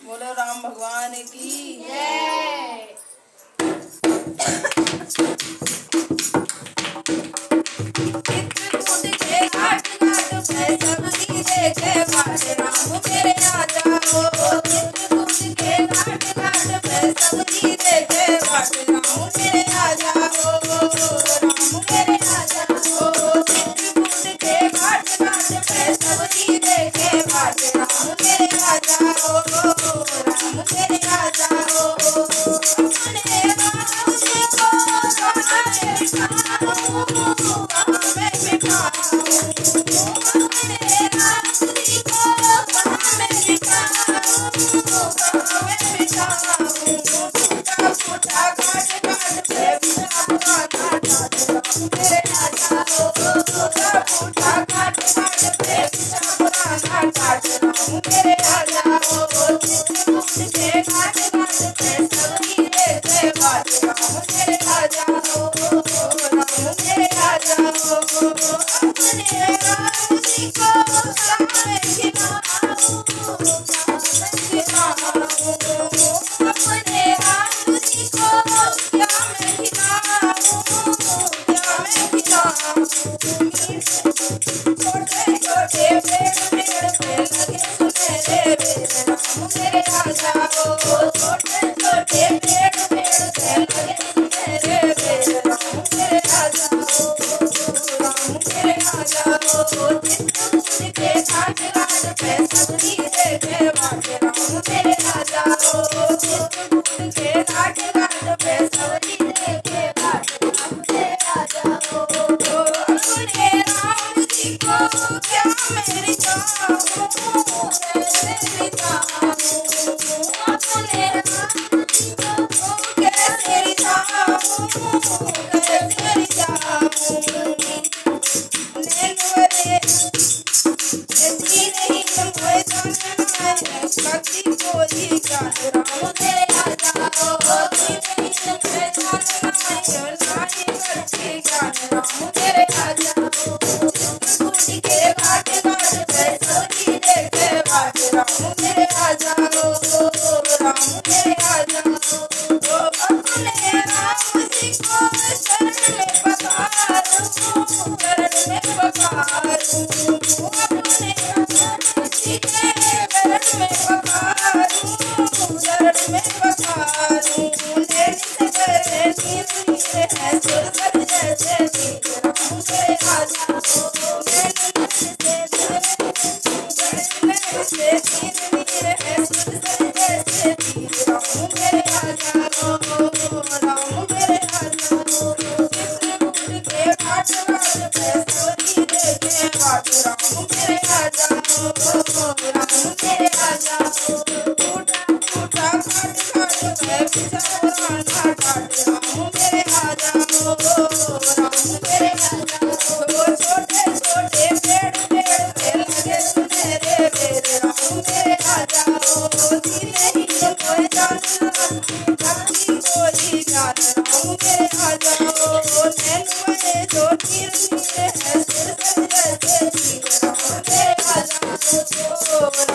बोलो राम भगवान की जय। चित्रकूट के घाट घाट पे सबकी देखे बाट राम मेरे आ जाओ। चित्रकूट के घाट घाट पे सबकी देखे बाट राम मेरे आ जाओ। राम मेरे आ जाओ। चित्रकूट के घाट घाट पे सबकी देखे बाट राम मेरे आ जाओ। राम मेरे आ जाओ। अपने राम जी को कहाँ बिठाऊं, कहाँ मैं बिठाऊं, अपने राम जी को कहाँ मैं बिठाऊं, कहाँ मैं बिठाऊं। टूटा फूटा घाट घाट पे बिछा हुआ घाट राम मेरे आ जाओ। टूटा फूटा घाट घाट पे बिछा हुआ घाट राम मेरे आ जाओ। चित्रकूट के घाट घाट पे सबकी देखे बाट राम मेरे आ जाओ। राम मेरे आ जाओ। अपने राम जी को कहाँ मैं खिलाऊं, कहाँ मैं खिलाऊं, अपने राम जी को क्या मैं खिलाऊं, क्या मैं खिलाऊं। छोटे छोटे पेड़ पे लगे सुनहरे बेर राम मेरे आ जाओ। छोटे छोटे पेड़ पे लगे सुनहरे बेर राम मेरे आ जाओ। राम मेरे आ जाओ। चित्रकूट के घाट घाट पे सबकी देखे बाट राम मेरे आ जाओ। चित्रकूट के घाट घाट पे सबकी देखे बाट राम मेरे आ जाओ। अपने राम जी को क्या मैं रिझाऊं, कैसे रिझाऊं, अपने राम जी को कैसे रिझाऊं, कैसे रिझाऊं। नैनवरे ऐसी नहीं मोए जानना है, भक्ति कोई जान राम मेरे आ जाओ। ऐसी नहीं मोए जानना है, नाई भक्ति ज्ञान राम मेरे आ जाओ। चित्रकूट के घाट घाट पे सबकी देखे बाट राम मेरे आ जाओ। राम मेरे आ जाओ। अपने राम जी को शरण में पखारूं, शरण में पखारूं, अपने राम जी के शरण में पखारूं, शरण में पखारूं। नैन से बहे नीर नीर है सुरसर जैसे तीर राम मेरे आ जाओ। नैन से तीर नीर है सुरसर जैसे तीर राम मेरे आ जाओ। राम मेरे आ जाओ। चित्रकूट के घाट घाट पे सबकी देखे बाट राम मेरे आ जाओ। राम मेरे आ जाओ। टूटा फूटा घाट घाट पे बिछा हुआ घाट राम मेरे आ जाओ। राम मेरे आ जाओ। छोटे छोटे पेड़ पे लगे सुनहरे बेर राम मेरे आ जाओ। दिल ही कोई जानना भक्ति कोई ज्ञान राम मेरे आ जाओ। नैनवरे जो नीर नीर है सुरसर जैसे तीर राम मेरे आ जाओ।